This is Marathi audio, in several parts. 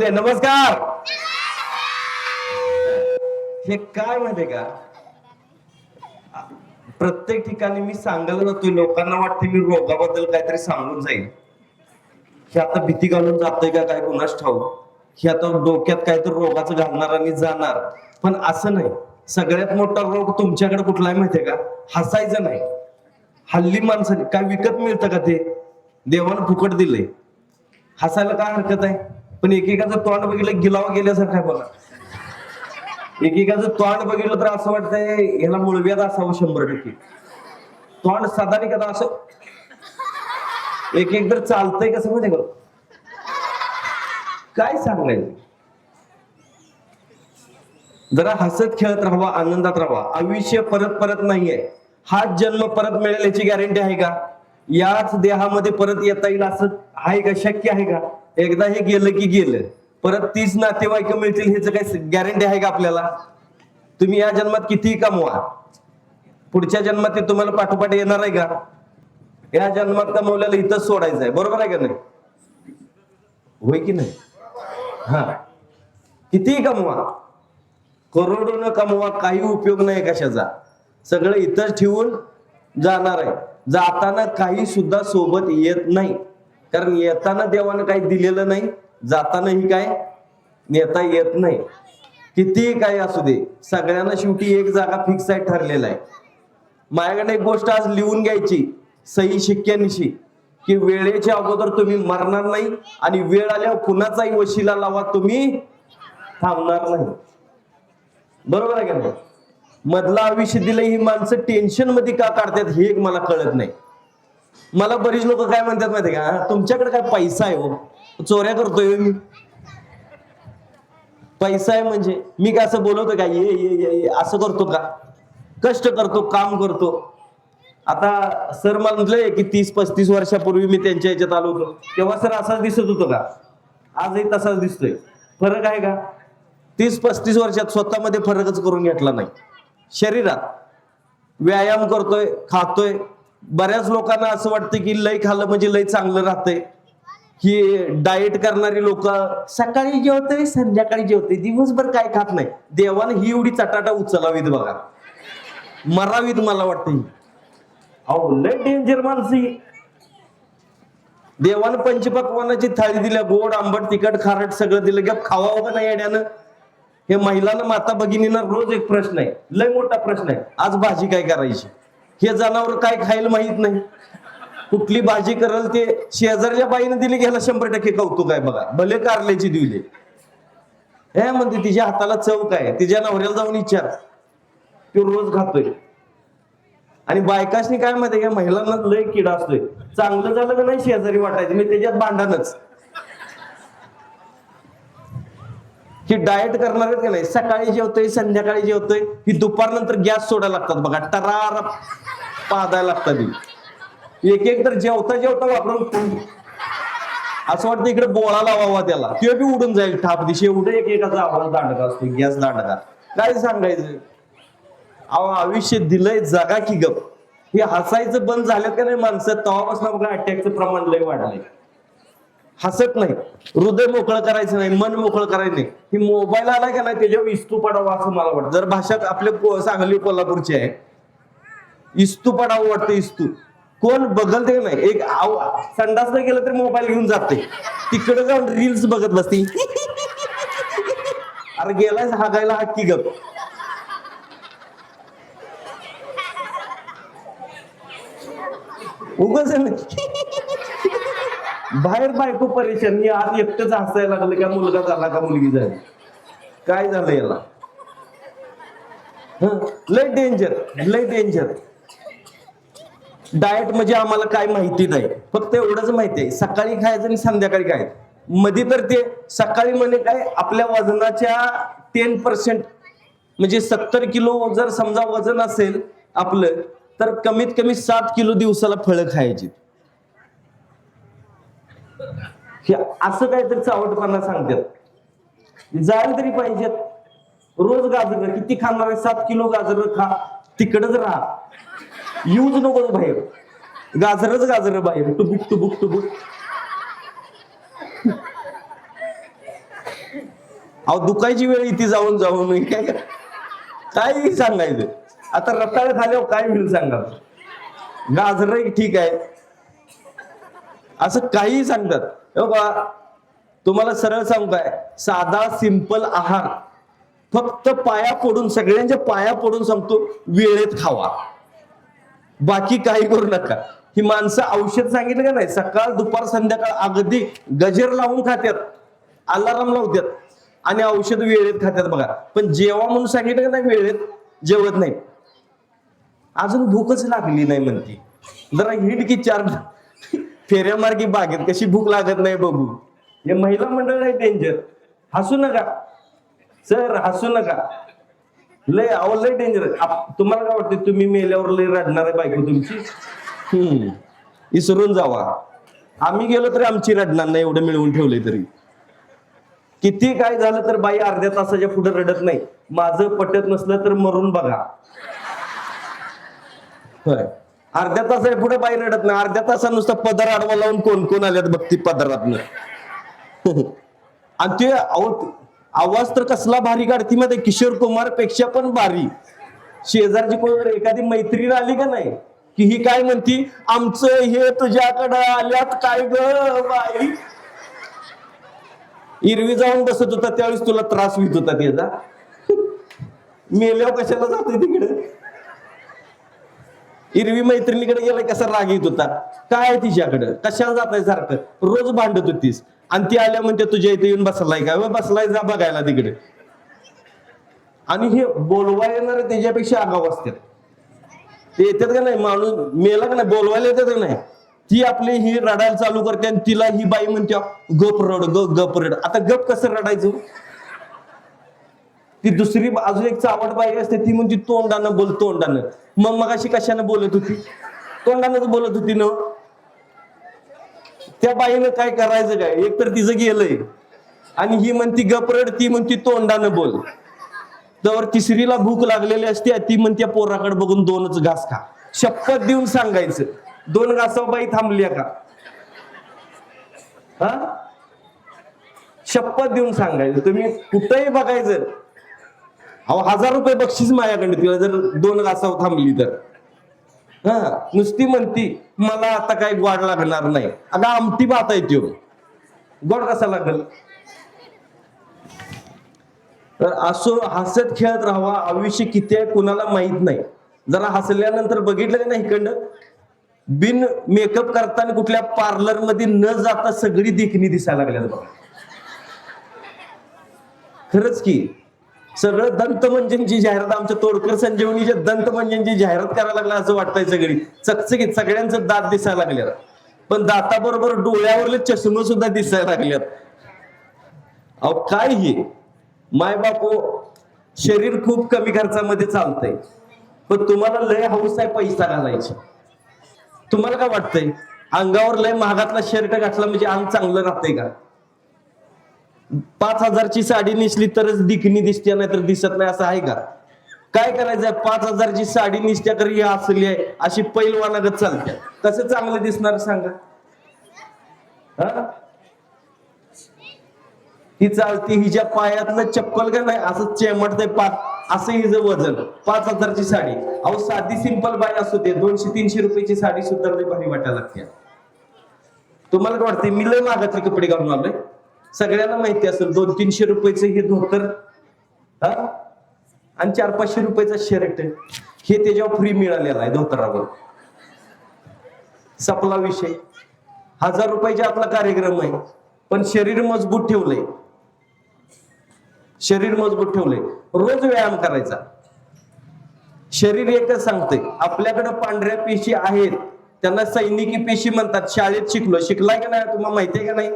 नमस्कार. हे काय माहितीये का, प्रत्येक ठिकाणी मी सांगायला जातोय, लोकांना वाटते मी रोगाबद्दल काहीतरी सांगून जाईल. हे आता भीती घालून जातोय का काय कुणास ठाऊक, हे आता डोक्यात काहीतरी रोगाचं घालणार आणि जाणार. पण असं नाही. सगळ्यात मोठा रोग तुमच्याकडे कुठला आहे माहितीये का? हसायचं नाही. हल्ली माणसाने काय विकत मिळतं का? ते देवानं फुकट दिलंय. हसायला काय हरकत आहे? पण एकेकाचं तोंड बघितलं गिलावा गेल्यासारखं आहे बघा. एकेकाचं तोंड बघितलं तर असं वाटतंय ह्याला मुळव्याध असावं 100%. तोंड साधारण कदा असं एक एक तर चालतंय कसं माहिती का? काय सांगायचं. जरा हसत खेळत राहावा, आनंदात राहावा. आयुष्य परत परत नाहीये. हाच जन्म परत मिळेल याची गॅरंटी आहे का? याच देहामध्ये परत येता येईल असं आहे का? शक्य आहे का? एकदा हे गेलं की गेलं. परत 30 नातेवाईक मिळतील ह्याचं काही गॅरंटी आहे का आपल्याला? तुम्ही या जन्मात कितीही कमवा, पुढच्या जन्मात ते तुम्हाला पाठोपाठ येणार आहे का? या जन्मात कमवल्याला इथंच सोडायचं आहे. बरोबर आहे का नाही? होय की नाही? हा, कितीही कमवा, करोडोनं कमवा, काही उपयोग नाही कशाचा. सगळं इथंच ठेवून जाणार आहे. जाताना काही सुद्धा सोबत येत नाही. कारण येताना देवानं काही दिलेलं नाही, जातानाही काय नेता येत नाही. किती काय असू दे, सगळ्यांना शेवटी एक जागा फिक्स आहे, ठरलेला आहे. माझ्याकडे एक गोष्ट आज लिहून घ्यायची, सही शिक्क्यानिशी, की वेळेच्या अगोदर तुम्ही मरणार नाही आणि वेळ आल्यावर कुणाचाही वशिला लावा, तुम्ही थांबणार नाही. बरोबर आहे का नाही? मधलं आयुष्य दिलं ही माणसं टेन्शन मध्ये का काढतात हे एक मला कळत नाही. मला बरीच लोक काय म्हणतात माहिती का, तुमच्याकडे काय पैसा आहे हो, चोऱ्या करतोय मी. पैसा आहे म्हणजे मी काय असं बोलवतो का? ये ये ये असं करतो का? कष्ट करतो, काम करतो. आता सर मला म्हटलंय की 30-35 वर्षापूर्वी मी त्यांच्या ह्याच्यात आलो होतो, तेव्हा सर असाच दिसत होतो का? आजही तसाच दिसतोय. फरक आहे का? 30-35 वर्षात स्वतःमध्ये फरकच करून घेतला नाही. शरीरात व्यायाम करतोय, खातोय. बऱ्याच लोकांना असं वाटतं की लय खाल्लं म्हणजे लय चांगलं राहतंय. ही डाएट करणारी लोक सकाळी जेवतोय, संध्याकाळी जेवतोय, दिवसभर काय खात नाही. देवानं ही एवढी चटाटा उचलावीत बघा, मरावीत मला वाटतं. अहो लय डेंजर माणसी. देवानं पंचपक्वानाची थाळी दिल्या, गोड आंबट तिखट खारट सगळं दिलं, गप खावावं का नाही येण्यानं? हे महिलांना, माता भगिनींना रोज एक प्रश्न आहे, लय मोठा प्रश्न आहे, आज भाजी काय करायची? हे जनावर काय खायला माहित नाही. कुठली भाजी करल ते शेजारच्या बाईने दिली, घ्यायला 100% कौतुक आहे बघा. भले कारल्याची दिली, हे म्हणते तिच्या हाताला चव काय? तिच्या नवऱ्याला जाऊन विचार, तो रोज खातोय. आणि बायकाशनी काय माहितीये का, महिलांना लय किडा असतोय. चांगलं झालं का नाही शेजारी वाटायचं, मी त्याच्यात भांडणच. ही डाएट करणार आहेत का नाही, सकाळी जेवतोय, संध्याकाळी जेवतोय, ही दुपारनंतर गॅस सोडायला लागतात बघा, टरार पादायला लागतात. एक एक तर जेवता जेवता वापरून असं वाटतं इकडे बोळा लावावा त्याला, ते बी उडून जाईल ठाप दिशे. एवढं एक एकाचा आवाज दांडका असतो, गॅस दांडका. काय सांगायचं. अहो आयुष्य दिलंय, जगा की गप. हे हसायचं बंद झालं का नाही माणसं, तेव्हापासून बघा अटॅकचं प्रमाण लय वाढलंय. हसत नाही, हृदय मोकळं करायचं नाही, मन मोकळं करायचं नाही. ही मोबाईल आलाय का नाही त्याच्यावर इस्तू पडावं असं मला वाटतं. जर भाषा आपल्या सांगली कोल्हापूरची आहे, इस्तू पडावं वाटतं. इस्तू कोण बघल ते नाही. एक संडास नाही गेलं तरी मोबाईल घेऊन जाते, तिकडे जाऊन रील्स बघत बसते. अरे गेलाय हागायला हक्की गप. उगाच बाहेर बायको परेशान, आज एकटंच हसायला लागलं का, मुलगा झाला का मुलगी झाली, काय झालं याला? लय डेंजर, लय डेंजर. डाएट म्हणजे आम्हाला काय माहिती नाही, फक्त एवढंच माहिती आहे, सकाळी खायचं आणि संध्याकाळी खायचं. मध्ये तर ते सकाळी म्हणे काय, आपल्या वजनाच्या 10% म्हणजे 70 किलो जर समजा वजन असेल आपलं, तर कमीत कमी 7 किलो दिवसाला फळं खायची. असं काहीतरी चावटपणा सांगतात. जायला तरी पाहिजेत. रोज गाजर किती खाणार आहे? 7 किलो गाजर खा, तिकडच राहा, यूज नको बाहेर. गाजरच गाजर बाहेर, टुबुक टुबुक टुबुक. अहो दुखायची वेळ इथे जाऊन जाऊन काय काही सांगायचं. आता रताळ खाल्यावर काय होईल सांगा. गाजर ठीक आहे असं काही सांगतात. बघा तुम्हाला सरळ सांगू काय, साधा सिंपल आहार फक्त पाया पडून, सगळ्यांच्या पाया पडून सांगतो, वेळेत खावा, बाकी काही करू नका. ही माणसं औषध सांगितलं का नाही, सकाळ दुपार संध्याकाळ अगदी गजर लावून खात्यात, अलाराम लावतात आणि औषध वेळेत खात्यात बघा. पण जेवा म्हणून सांगितलं का नाही वेळेत जेवत नाही. अजून भूकच लागली नाही म्हणते, जरा हिट की 4 फेऱ्या मार्गी बागेत कशी भूक लागत नाही बघू. हे महिला मंडळ आहे डेंजर. हसू नका सर, हसू नका. लय लय डेंजर. तुम्हाला काय वाटतं तुम्ही मेल्यावर लय रडणार आहे बायको तुमची? इसरून जावा. आम्ही गेलो तरी आमची रडणार नाही, एवढं मिळवून ठेवलंय तरी. किती काय झालं तर बाई अर्ध्या तासाच्या पुढे रडत नाही. माझं पटत नसलं तर मरून बघा. होय, अर्ध्या तासाच्या पुढे बाई रडत नाही. अर्ध्या तासा नुसतं पदर आडवा लावून कोण कोण आल्यात बघती पदरातनं. आणि ते आवाज तर कसला भारी काढती मध्ये, किशोर कुमार पेक्षा पण भारी. शेजारची कोण एखादी मैत्रीण आली का नाही की ही काय म्हणती, आमचं हे तुझ्याकडं आल्यात काय ग बाई. इरवी जाऊन बसत होता त्यावेळेस तुला त्रास होत होता त्याचा. मेल्यावर कशाला जातोय तिकडे. इरवी मैत्रिणीकडे गेला कसा राग येत होता, काय तिच्याकडं कशाला जाताय सारखं, रोज भांडत होतीस. आणि ती आल्या म्हणते तुझ्या इथे येऊन बसलाय काय, बसलाय जा बघायला तिकडे. आणि हे बोलवायला येणार त्याच्यापेक्षा आगाव असतात. ते येतात का नाही, माणूस मेला का नाही बोलवायला येतात का नाही, ती आपली ही रडायला चालू करते आणि तिला ही बाई म्हणते गप रड गप रड. आता गप कसं रडायचं. ती दुसरी अजून एक चावट बाई असते, ती म्हणते तोंडानं बोल तोंडानं. मग अशी कशाने बोलत होती, तोंडानंच बोलत होती ना. त्या बाईनं काय करायचं काय, एक तर तिचं गेलंय आणि ही म्हणती गपरड, ती म्हणती तोंडानं बोल. तर तिसरीला भूक लागलेली असते, ती म्हणते पोराकडे बघून 2च घास खा. शपथ देऊन सांगायचं 2 घासावर बाई थांबली का, हा शपथ देऊन सांगायचं. तुम्ही कुठेही बघायचं, अहो 1000 रुपये बक्षीस माझ्याकडे तिला जर 2 घासावर थांबली तर. हा नुसती म्हणती मला आता काही गोड लागणार नाही. अगं आमटी भात आहे त्यो, गोड कसा लागल. तर असो हसत खेळत राहावा. आयुष्य किती आहे कुणाला माहित नाही. जरा हसल्यानंतर बघितलं नाही इकडनं, बिन मेकअप करताना कुठल्या पार्लर मध्ये न जाता सगळी देखणी दिसायला लागल्या बघा. खरंच की सगळं दंतमंजनची जाहिरात, आमच्या तोडकर संजीवनीच्या दंतमंजनची जाहिरात करायला लागला असं वाटतंय. सगळी चकचकीत सगळ्यांचं दात दिसायला लागल्यात, पण दाताबरोबर डोळ्यावरले चष्मे सुद्धा दिसायला लागल्यात. अहो काय हे माय बापो, शरीर खूप कमी खर्चामध्ये चालतंय, पण तुम्हाला लय हौस आहे पैसा घालायची. तुम्हाला काय वाटतंय अंगावर लय महागातला शर्ट घातला म्हणजे अंग चांगलं राहतंय का. 5000ची साडी नेसली तरच दिखणी दिसते, नाही तर दिसत नाही असं आहे का. काय करायचंय 5000ची साडी नेसत्या तर ही असली आहे अशी पैलवानागत चालत्या, कसं चांगलं दिसणार सांगा. हा ही चालती, हिच्या पायातलं चप्पल का नाही असं चेमटतंय असं हिचं वजन. 5000ची साडी, अहो साधी सिंपल बाई असू दे 200-300 रुपयाची साडी सुद्धा लय भारी वाटायला लागते. तुम्हाला काय वाटतंय मी लय महागातले कपडे घालून आलोय. सगळ्यांना माहिती असेल 200-300 रुपयाचं हे धोतर हा आणि 400-500 रुपयाचा शर्ट हे त्याच्यावर फ्री मिळालेला आहे धोतरावर. सपला विषय. 1000 रुपयाचा आपला कार्यक्रम आहे, पण शरीर मजबूत ठेवलंय. शरीर मजबूत ठेवलंय. रोज व्यायाम करायचा. शरीर एकच सांगतंय, आपल्याकडे पांढऱ्या पेशी आहेत त्यांना सैनिकी पेशी म्हणतात. शाळेत शिकलाय का नाही तुम्हाला माहितीये का नाही.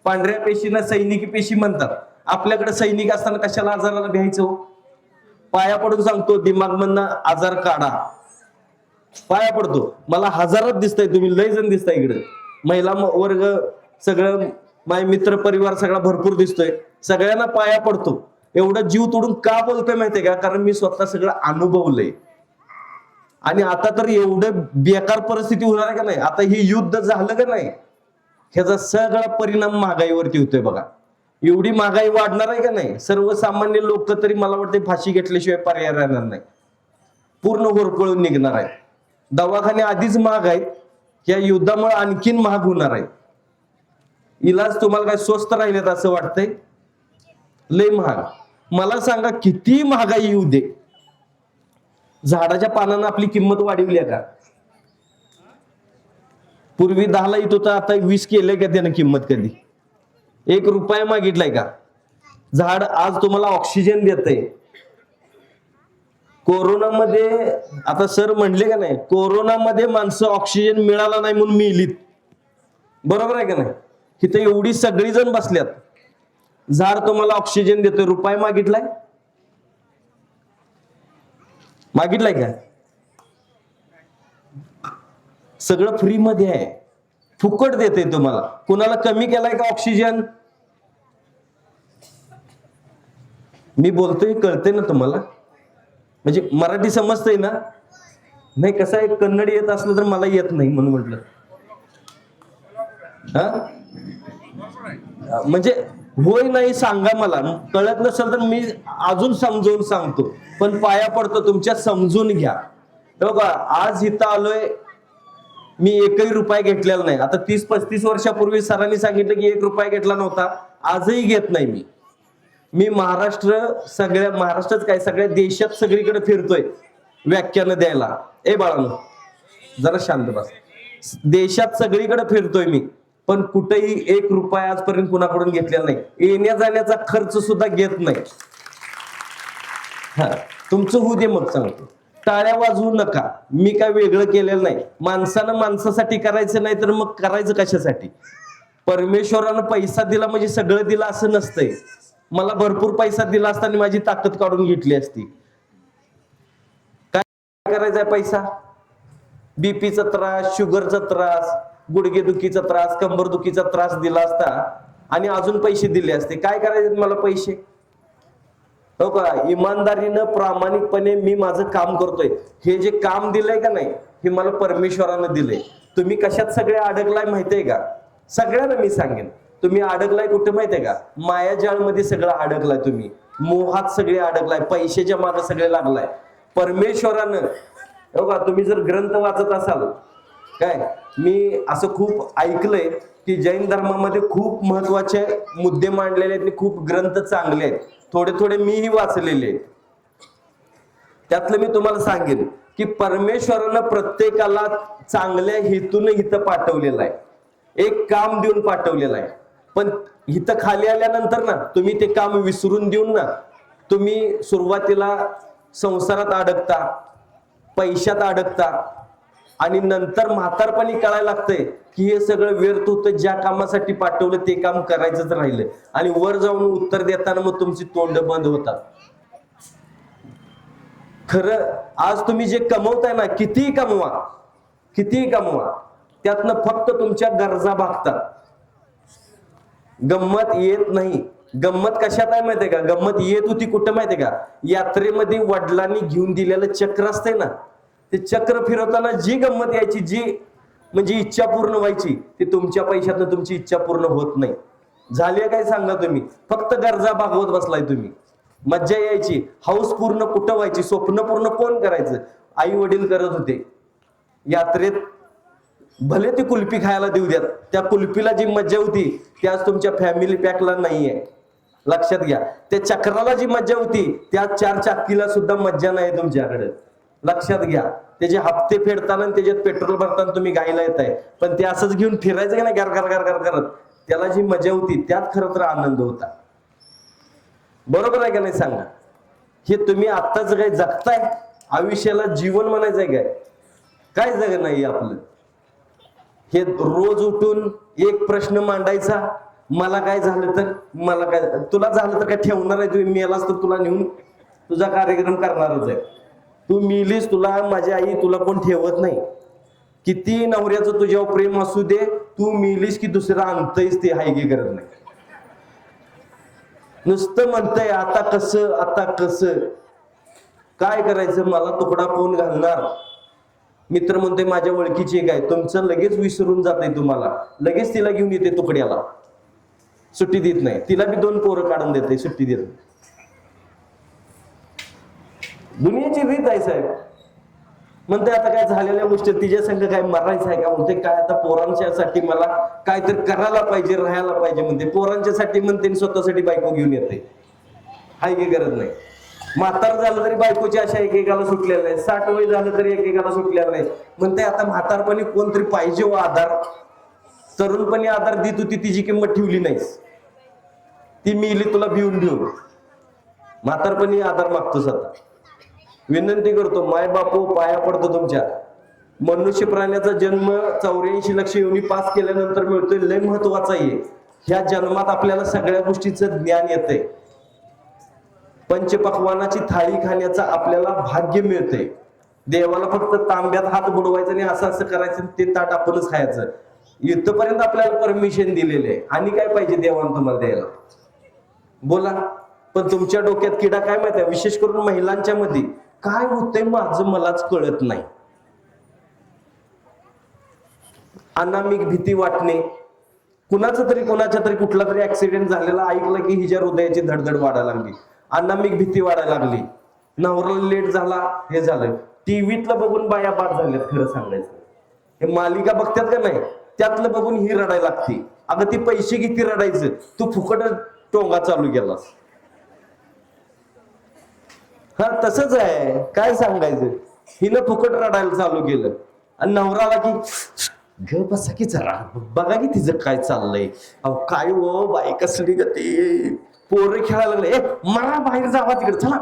पांढऱ्या पेशीना सैनिकी पेशी म्हणतात. आपल्याकडे सैनिक असताना कशाला आजाराला भ्यायचं. पाया पडून सांगतो दिमागमधनं आजार काढा. पाया पडतो. मला हजारात दिसताय तुम्ही, लय जण दिसताय इकडे. महिला वर्ग सगळं माझे मित्र परिवार सगळा भरपूर दिसतोय. सगळ्यांना पाया पडतो. एवढं जीव तोडून का बोलतोय माहितीये का, कारण मी स्वतः सगळं अनुभवलंय. आणि आता तर एवढं बेकार परिस्थिती होणार आहे का नाही, आता हे युद्ध झालं का नाही ह्याचा सगळा परिणाम महागाईवरती होतोय बघा. एवढी महागाई वाढणार आहे का नाही? सर्वसामान्य लोक तरी मला वाटते फाशी घेतल्याशिवाय पर्याय राहणार नाही, पूर्ण होरपळून निघणार आहेत. दवाखाने आधीच महाग आहेत, या युद्धामुळे आणखीन महाग होणार आहेत. इलाज तुम्हाला काय स्वस्त राहिलेत असं वाटतंय? लय महाग. मला सांगा, किती महागाई येऊ दे, झाडाच्या पानानं आपली किंमत वाढवली का? पूर्वी 10 येत होता, आता 20 केले का त्यानं किंमत? कधी 1 रुपया मागितलाय का? झाड आज तुम्हाला ऑक्सिजन देतंय. कोरोनामध्ये आता सर म्हणले का नाही, कोरोनामध्ये माणसं ऑक्सिजन मिळाला नाही म्हणून मेलीत, बरोबर आहे का नाही? इथे एवढी सगळी जण बसल्यात, झाड तुम्हाला ऑक्सिजन देतोय, रुपये मागितलाय? मागितलाय का? सगळं फ्री मध्ये आहे, फुकट देते तुम्हाला. कुणाला कमी केलाय का ऑक्सिजन? मी बोलतोय कळते ना तुम्हाला? म्हणजे मराठी समजतंय ना? नाही, कसं आहे, कन्नड येत असलं तर मला येत नाही म्हणून म्हटलं. हा म्हणजे होय नाही सांगा, मला कळत नसेल तर मी अजून समजून सांगतो, पण पाया पडतो तुमच्या, समजून घ्या. बघा, आज इथं आलोय मी, 1ही रुपया घेतलेला नाही. आता 30-35 वर्षापूर्वी सरांनी सांगितलं की 1 रुपया घेतला नव्हता, आजही घेत नाही मी. मी सगळ्या महाराष्ट्रात काय, सगळ्या देशात सगळीकडे फिरतोय व्याख्यानं द्यायला. बाळांनो जरा शांत बस. देशात सगळीकडे फिरतोय मी, पण कुठेही 1 रुपया आजपर्यंत कुणाकडून घेतलेला नाही. येण्या जाण्याचा खर्च सुद्धा घेत नाही. हा, तुमचं होऊ दे मग सांगतो. टाळ्या वाजवू नका, मी काय वेगळं केलेलं नाही. माणसानं माणसासाठी करायचं नाही तर मग करायचं कशासाठी? परमेश्वरानं पैसा दिला म्हणजे सगळं दिलं असं नसतंय. मला भरपूर पैसा दिला असता आणि माझी ताकद काढून घेतली असती. काय करायचंय पैसा? बीपीचा त्रास, शुगरचा त्रास, गुडघेदुखीचा त्रास, कंबरदुखीचा त्रास दिला असता आणि अजून पैसे दिले असते. काय करायचे मला पैसे? हो का, इमानदारीनं प्रामाणिकपणे मी माझं काम करतोय. हे जे काम दिलंय का नाही, हे मला परमेश्वरानं दिलंय. तुम्ही कशात सगळे अडकलाय माहितीये का? सगळ्यांना मी सांगेन, तुम्ही अडकलाय कुठे माहितीये का? मायाजाळमध्ये सगळं अडकलाय तुम्ही, मोहात सगळे अडकलाय, पैशाच्या मागे सगळे लागलाय. परमेश्वरानं, हो का, तुम्ही जर ग्रंथ वाचत असाल काय, मी असं खूप ऐकलंय की जैन धर्मामध्ये खूप महत्वाचे मुद्दे मांडलेले आहेत, खूप ग्रंथ चांगले आहेत. थोडे थोडे मीही वाचलेले आहेत. त्यातलं मी तुम्हाला सांगेन की परमेश्वरानं प्रत्येकाला चांगल्या हेतून इथं पाठवलेलं आहे, एक काम देऊन पाठवलेलं आहे. पण इथं खाली आल्यानंतर ना, तुम्ही ते काम विसरून देऊन ना, तुम्ही सुरुवातीला संसारात अडकता, पैशात अडकता, आणि नंतर म्हातारपणी कळायला लागतंय की हे सगळं व्यर्थ होतं. ज्या कामासाठी पाठवलं ते काम करायचंच राहिलं, आणि वर जाऊन उत्तर देताना मग तुमची तोंड बंद होतात. खरं आज तुम्ही जे कमवताय ना, कितीही कमवा, कितीही कमवा, त्यातनं फक्त तुमच्या गरजा भागतात. गंमत येत नाही. गंमत कशात आहे माहितीये का? गंमत येत होती कुठं माहितीये का? यात्रेमध्ये वडिलांनी घेऊन दिलेलं चक्र असतंय ना, ते चक्र फिरवताना जी गंमत यायची, जी म्हणजे इच्छा पूर्ण व्हायची, ती तुमच्या पैशातनं तुमची इच्छा पूर्ण होत नाही. झाली काय सांगा तुम्ही? फक्त गरजा भागवत बसलाय तुम्ही. मज्जा यायची, हाऊस पूर्ण कुठं व्हायची? स्वप्न पूर्ण कोण करायचं? आई वडील करत होते. यात्रेत भले ती कुल्फी खायला देऊ द्यात, त्या कुल्फीला जी मज्जा होती ती आज तुमच्या फॅमिली पॅकला नाहीये. लक्षात घ्या. त्या चक्राला जी मज्जा होती त्या 4 चाकीला सुद्धा मज्जा नाही तुमच्याकडे. लक्षात घ्या. त्याचे हप्ते फेडताना त्याच्यात पेट्रोल भरताना तुम्ही गायला येत आहे, पण ते असंच घेऊन फिरायचं का नाही गर गर गर गर करत, त्याला जी मजा होती त्यात खरं तर आनंद होता. बरोबर आहे का नाही सांगा? हे तुम्ही आत्ताच काय जगताय? आयुष्याला जीवन म्हणायचंय काय? काय जग नाही आपलं. हे रोज उठून एक प्रश्न मांडायचा, मला काय झालं तर, मला काय, तुला झालं तर काय ठेवणार आहे? तुम्ही मेलास तर तुला नेऊन तुझा कार्यक्रम करणारच आहे. तू मिलीस, तुला माझी आई, तुला कोण ठेवत नाही. किती नवऱ्याचं तुझ्यावर प्रेम असू दे, तू मिलीस की दुसरा आणतंयच, ते हाय की करत नाही. नुसतं म्हणतंय आता कसं, आता कसं, काय करायचं, मला तुकडा कोण घालणार? मित्र म्हणतोय माझ्या ओळखीची एक आहे, तुमचं लगेच विसरून जाते, तुम्हाला लगेच तिला घेऊन येते तुकड्याला. सुट्टी देत नाही. तिला बी 2 पोरं काढून देते, सुट्टी देत नाही. दुनियाची रीत आहे साहेब. म्हणते आता काय झालेल्या गोष्टी तिच्या संग काय मरायचं आहे का? म्हणते काय आता पोरांच्यासाठी मला काहीतरी करायला पाहिजे, राहायला पाहिजे म्हणते. पोरांच्यासाठी म्हणते स्वतःसाठी बायको घेऊन येते. हाय की गरज नाही. म्हातार झालं तरी बायकोची अशा एकेकाला सुटलेला नाही. 60 वय झालं तरी एकेकाला सुटलेला नाही. म्हणते आता म्हातारपणी कोणतरी पाहिजे व आधार. तरुणपणी आधार देत होती, तिची किंमत ठेवली नाहीस. ती मिली तुला भिवून भिवून. म्हातारपणी आधार मागतोस आता. विनंती करतो, माय बापू पाया पडतो तुमच्या. मनुष्य प्राण्याचा जन्म 84 लक्ष योनी पास केल्यानंतर मिळतोय, लय महत्वाचा आहे. ह्या जन्मात आपल्याला सगळ्या गोष्टीचं ज्ञान येतंय. पंचपक्वानाची थाळी खाण्याचं आपल्याला भाग्य मिळतंय. देवाला फक्त तांब्यात हात बुडवायचा आणि असं असं करायचं, ते ताट आपणच खायचं. इथपर्यंत आपल्याला परमिशन दिलेले आहे. आणि काय पाहिजे देवानं तुम्हाला द्यायला? बोला. पण तुमच्या डोक्यात किडा काय माहिती आहे? विशेष करून महिलांच्या मध्ये काय होतंय माझं मलाच कळत नाही. अनामिक भीती वाटणे. कुणाचं तरी कोणाच्या तरी कुठला तरी ऍक्सिडेंट झालेला ऐकलं की हिच्या हृदयाची धडधड वाढायला लागली. अनामिक भीती वाढायला लागली. नवऱ्याला लेट झाला, हे झालं. टीव्हीतलं बघून बाया बाद झाल्यात. खरं सांगायचं, हे मालिका बघतात का नाही, त्यातलं बघून ही रडायला लागते. अगं ती पैसे किती रडायचं, तू फुकट टोंगा चालू केलास. हा तसंच आहे. काय सांगायचं, हिनं फुकट रडायला चालू केलं आणि नवराला की ग बसा की जरा बघा की तिचं काय चाललंय. अहो काय हो बाई कसली गती. पोरं खेळायला लागले, ए मला बाहेर जावा तिकडे, चला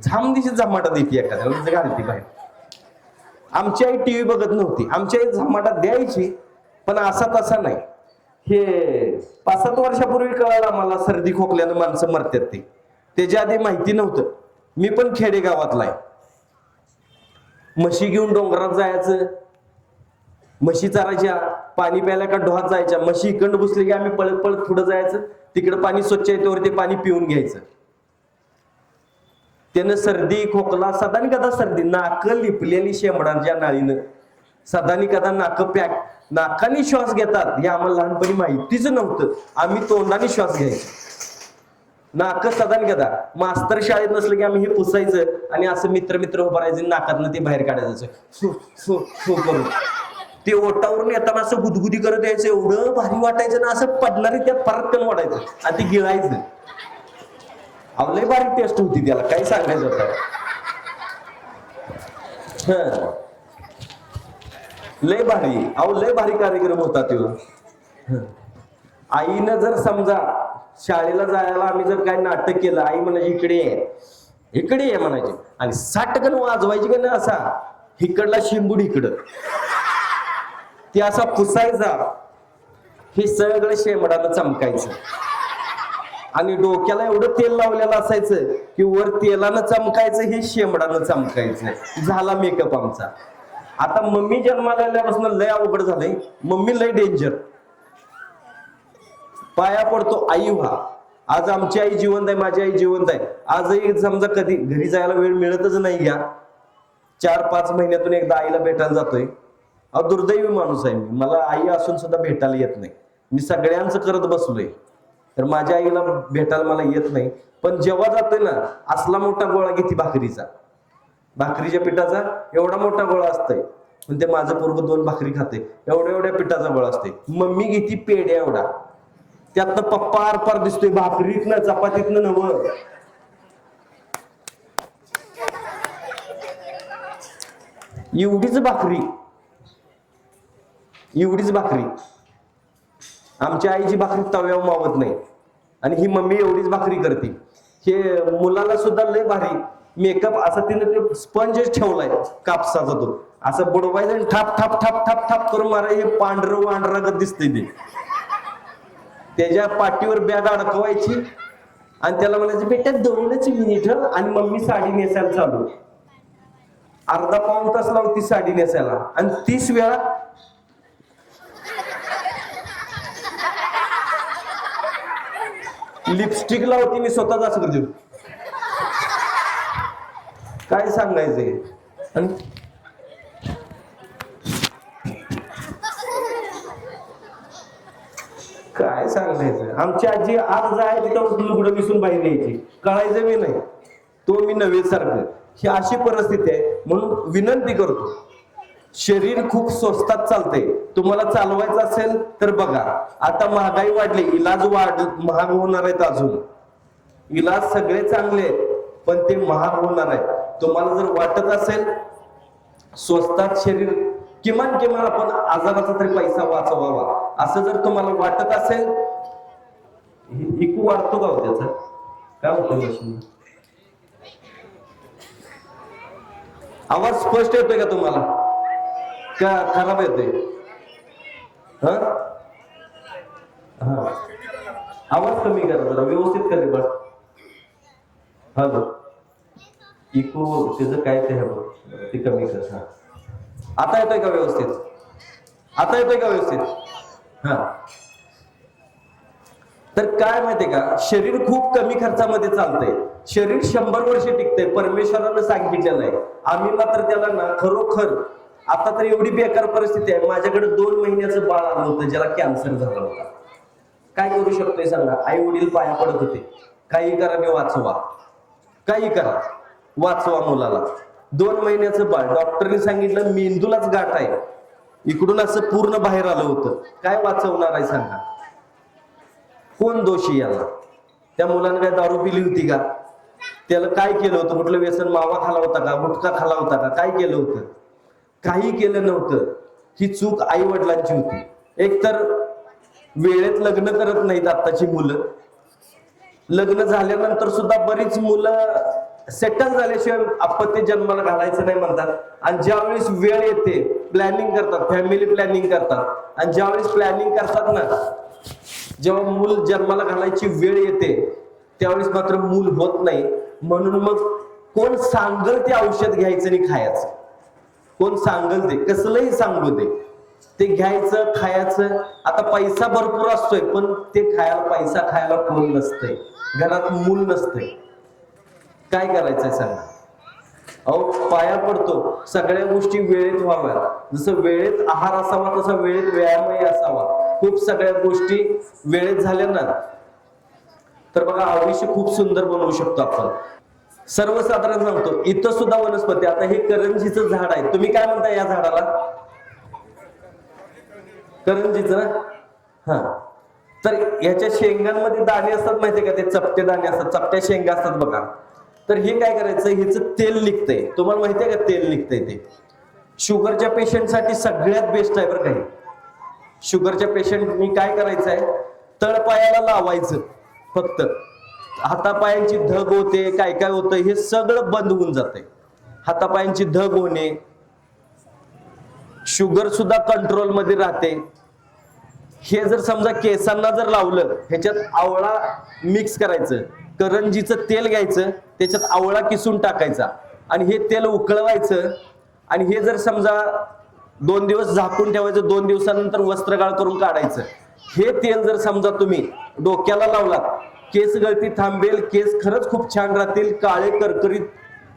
झाम दिशी जमाटा देते एखाद्याला घालती बाहेर. आमची आई टीव्ही बघत नव्हती. आमची आई झमाटा द्यायची, पण असा तसा नाही. हे 5-7 वर्षापूर्वी कळालं मला सर्दी खोकल्यानं माणसं मरतात ते. त्याच्या आधी माहिती नव्हतं. मी पण खेडेगावातला आहे. म्हशी घेऊन डोंगरात जायचं, म्हशी चारायच्या, पाणी प्यायला का डोहात जायच्या. म्हशी इकडं बसली की आम्ही पळत पळत पुढे जायचं, तिकडं पाणी स्वच्छ येतोवर ते पाणी पिऊन घ्यायचं. त्यानं सर्दी खोकला सदानी कदा सर्दी, नाक लिपलेली शेंबडांच्या नाळीनं सदानी कदा नाक पॅक. नाकाने श्वास घेतात हे आम्हाला लहानपणी माहितीच नव्हतं. आम्ही तोंडाने श्वास घ्यायचो. नाक सदानी कदा. मास्तर शाळेत नसलं की आम्ही हे पुसायचं आणि असं मित्र मित्र उभारायचं, नाकातनं ते बाहेर काढायचं सु सु सु करून. ते ओटावरून येताना असं गुदगुदी करत यायचं. एवढं भारी वाटायचं ना, असं पडणारी त्यात परत कन वाटायचं आणि ते गिळायचं. लय भारी टेस्ट होती त्याला, काय सांगायचं होतं. लय भारी. लय भारी कार्यक्रम होता तो. आईनं जर समजा शाळेला जायला आम्ही जर काय नाटक केलं, आई म्हणायची इकडे ये, इकडे ये म्हणायची आणि साटकन वाजवायची का ना, असा इकडला शिंबूड इकडं, ते असा पुसायचा. हे सगळं शेंबडानं चमकायचं आणि डोक्याला एवढं तेल लावलेलं असायचं की वर तेलानं चमकायचं, हे शेंबडानं चमकायचं. झाला मेकअप आमचा. आता मम्मी जन्माला आल्यापासून लय अवघड झालंय. मम्मी लय डेंजर. पाया पडतो आई व्हा. आज आमची आई जिवंत आहे, माझी आई जिवंत आहे. आजही समजा कधी घरी जायला वेळ मिळतच नाही, घ्या 4-5 महिन्यातून एकदा आईला भेटायला जातोय. दुर्दैवी माणूस आहे मी. मला आई असून सुद्धा भेटायला येत नाही. मी सगळ्यांचं करत बसलोय, तर माझ्या आईला भेटायला मला येत नाही. पण जेव्हा जातोय ना, असला मोठा गोळा घेते भाकरीचा, भाकरीच्या पिठाचा एवढा मोठा गोळा असतोय. पण ते माझं पोरगं 2 भाकरी खाते, एवढ्या एवढ्या पिठाचा गोळा असते. मम्मी घेती पेढ्या एवढा, त्यातनं पप्पा आरपार दिसतोय. भाकरीतनं चपातीतनं नवं. एवढीच भाकरी, एवढीच भाकरी. आमच्या आईची भाकरी तव्यावर मावत नाही आणि ही मम्मी एवढीच भाकरी करते. हे मुलाला सुद्धा लय भारी मेकअप. असा तिने ते स्पंज ठेवलाय कापसाचा, तो असं बुडवायचं आणि थाप थाप थाप थाप थाप करून मारा. हे पांढरं वांढरागत दिसतंय ते. त्याच्या पाठीवर बॅग अडकवायची आणि त्याला म्हणायचं बेटा 2च मिनिट आणि मम्मी साडी नेसायला चालू. अर्धा-पाऊण तास लावती साडी नेसायला आणि 30 वेळा लिपस्टिक लावती. मी स्वतःच असं करतो. काय सांगायचंय. आणि काय सांगायचं, आमची आजी आज जाय तिथं लुगडं मिसून बाहेर यायची, कळायचं मी नाही तो मी नव्हे सारखं. ही अशी परिस्थिती आहे. म्हणून विनंती करतो, शरीर खूप स्वस्तात चालते, तुम्हाला चालवायचं असेल तर बघा. आता महागाई वाढली, इलाज महाग होणार आहेत. अजून इलाज सगळे चांगले आहेत, पण ते महाग होणार आहे. तुम्हाला जर वाटत असेल स्वस्तात शरीर, किमान आपण आजाराचा तरी पैसा वाचवावा असं जर तुम्हाला वाटत असेल, इकू वाढतो का हो त्याचा? काय होतं मशीन? आवाज स्पष्ट येतोय का तुम्हाला का खराब येतोय? आवाज कमी करा जरा, व्यवस्थित करा बस. हॅलो, इको त्याचं काय ते कमी कर. आता येतोय का व्यवस्थित? आता येतोय का व्यवस्थित? हा. तर काय माहितीये का, शरीर खूप कमी खर्चामध्ये चालतंय. शरीर 100 वर्ष टिकतंय, परमेश्वरानं सांगितलेलं आहे. आम्ही मात्र त्याला ना खरोखर, आता तर एवढी बेकार परिस्थिती आहे, माझ्याकडे 2 महिन्याचं बाळ आलं होतं ज्याला कॅन्सर झाला होता. काय करू शकतोय सांगा? आई वडील पाया पडत होते, काही करा मी वाचवा, काही करा वाचवा मुलाला. 2 महिन्याचं बाळ, डॉक्टरने सांगितलं मेंदूलाच गाठ आहे, इकडून असं पूर्ण बाहेर आलं होतं. काय वाचवणार आहे सांगा? कोण दोषी याला? त्या मुलाने काय दारू पिली होती का? त्याला काय केलं होतं? कुठलं व्यसन, मावा खाला होता का, गुटखा खाला होता का, काय केलं होतं? काही केलं नव्हतं. ही चूक आई वडिलांची होती. एक तर वेळेत लग्न करत नाहीत आताची मुलं. लग्न झाल्यानंतर सुद्धा बरीच मुलं सेटल झाल्याशिवाय अपत्य जन्माला घालायचं नाही म्हणतात. आणि ज्यावेळेस वेळ येते प्लॅनिंग करतात, फॅमिली प्लॅनिंग करतात. आणि ज्यावेळेस प्लॅनिंग करतात ना, जेव्हा मूल जन्माला घालायची वेळ येते त्यावेळेस मात्र मूल होत नाही. म्हणून मग कोण सांगल ते औषध घ्यायचं आणि खायचं. कोण सांगल ते, कसलंही सांगू दे, ते घ्यायचं खायचं. आता पैसा भरपूर असतोय, पण ते खायला, पैसा खायला कोण नसतंय, घरात मूल नसतंय. काय करायचंय सांगा? अहो पाया पडतो, सगळ्या गोष्टी वेळेत व्हाव्या. जसं वेळेत आहार असावा तसा वेळेत व्यायामही असावा. खूप सगळ्या गोष्टी वेळेत झाल्या ना तर बघा आयुष्य खूप सुंदर बनवू शकतो आपण. सर्वसाधारण सांगतो, इथं सुद्धा वनस्पती, आता हे करंजीचं झाड आहे, तुम्ही काय म्हणता या झाडाला? करंजीचं ना? हा. तर याच्या शेंगांमध्ये दाणे असतात, माहितीये का? ते चपटे दाणे असतात, चपट्या शेंगा असतात बघा. तर हे काय करायचं, ह्याचं तेल निघतंय. तुम्हाला माहितीये का तेल निघतंय ते? शुगरच्या पेशंटसाठी सगळ्यात बेस्ट आहे बरं काही. शुगरच्या पेशंटनी काय करायचं आहे, तळपायाला लावायचं. फक्त हातापायांची धग होते, काय काय होतं हे सगळं बंद होऊन जाते. हातापायांची धग होणे, शुगर सुद्धा कंट्रोल मध्ये राहते. हे जर समजा केसांना जर लावलं, ह्याच्यात आवळा मिक्स करायचं, करंजीचं तेल घ्यायचं, त्याच्यात आवळा किसून टाकायचा आणि हे तेल उकळवायचं. आणि हे जर समजा 2 दिवस झाकून ठेवायचं, 2 दिवसानंतर वस्त्रगाळ करून काढायचं. हे तेल जर समजा तुम्ही डोक्याला लावलात, केस गळती थांबेल, केस खरंच खूप छान राहतील, काळे करकरीत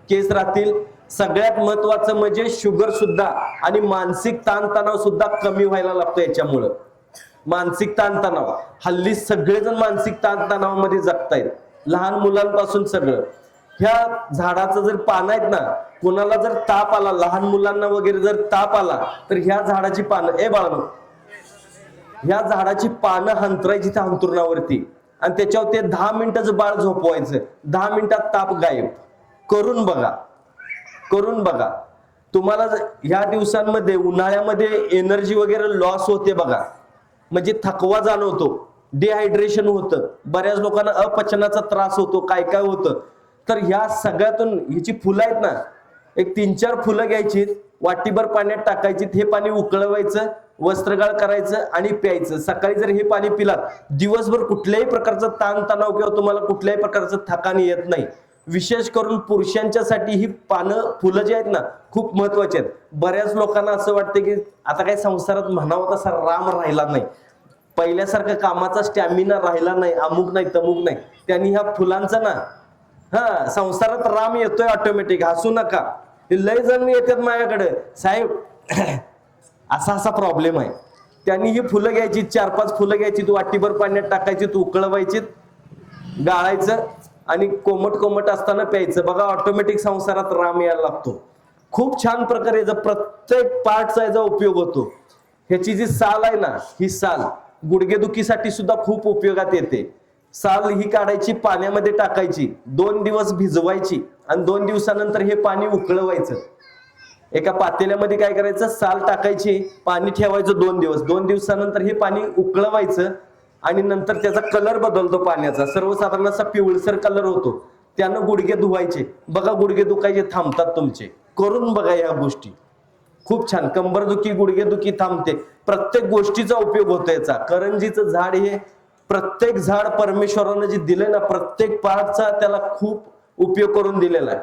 केस राहतील. सगळ्यात महत्वाचं म्हणजे शुगर सुद्धा आणि मानसिक ताणतणाव सुद्धा कमी व्हायला लागतो याच्यामुळं. मानसिक ताणतणाव, हल्ली सगळेजण मानसिक ताणतणावामध्ये जगतायत, लहान मुलांपासून सगळं. ह्या झाडाचं जर पानं आहेत ना, कोणाला जर ताप आला, लहान मुलांना वगैरे जर ताप आला, तर ह्या झाडाची पानं, बाळांनो, ह्या झाडाची पानं हंतरायची त्या अंथरुणावरती आणि त्याच्यावर ते 10 मिनिटाचं बाळ झोपवायचं. 10 मिनिटात ताप गायब. करून बघा, करून बघा. तुम्हाला ह्या दिवसांमध्ये, उन्हाळ्यामध्ये एनर्जी वगैरे लॉस होते बघा, म्हणजे थकवा जाणवतो, डिहायड्रेशन होतं, बऱ्याच लोकांना अपचनाचा त्रास होतो, काय काय होतं. तर ह्या सगळ्यातून ह्याची फुलं आहेत ना, एक 3-4 फुलं घ्यायची, वाटीभर पाण्यात टाकायची, हे पाणी उकळवायचं, वस्त्रगाळ करायचं आणि प्यायचं. सकाळी जर हे पाणी पिलात, दिवसभर कुठल्याही प्रकारचं ताणतणाव किंवा तुम्हाला कुठल्याही प्रकारचं थकान येत नाही. विशेष करून पुरुषांच्यासाठी ही पानं, फुलं जी आहेत ना, खूप महत्वाची आहेत. बऱ्याच लोकांना असं वाटतं की आता काही संसारात म्हणावं तसा राम राहिला नाही, पहिल्यासारखं कामाचा स्टॅमिना राहिला नाही, अमुक नाही तमुक नाही. त्यांनी ह्या फुलांचं ना, संसारात राम येतोय ऑटोमॅटिक. हसू नका, लय जण येतात माझ्याकडे, साहेब असा असा प्रॉब्लेम आहे, त्यांनी ही फुलं घ्यायची, 4-5 फुलं घ्यायची, तू वाटीभर पाण्यात टाकायची, तू उकळवायची, गाळायचं आणि कोमट कोमट असताना प्यायचं. बघा ऑटोमॅटिक संसारात राम यायला लागतो. खूप छान प्रकारे याचा प्रत्येक पार्टचा याचा उपयोग होतो. ह्याची जी साल आहे ना, ही साल गुडघेदुखीसाठी सुद्धा खूप उपयोगात येते. साल ही काढायची, पाण्यामध्ये टाकायची, 2 दिवस भिजवायची आणि 2 दिवसानंतर हे पाणी उकळवायचं. एका पातेल्यामध्ये काय करायचं, साल टाकायची, पाणी ठेवायचं 2 दिवस, 2 दिवसानंतर हे पाणी उकळवायचं आणि नंतर त्याचा कलर बदलतो पाण्याचा, सर्वसाधारण असा पिवळसर कलर होतो. त्यानं गुडघे धुवायचे. बघा गुडघे दुखायचे थांबतात तुमचे. करून बघा या गोष्टी, खूप छान. कंबरदुखी, गुडघेदुखी थांबते. प्रत्येक गोष्टीचा उपयोग होतो याचा. करंजीचं झाड हे प्रत्येक झाड परमेश्वरानं जे दिलंय ना, प्रत्येक पार्टचा त्याला खूप उपयोग करून दिलेला आहे.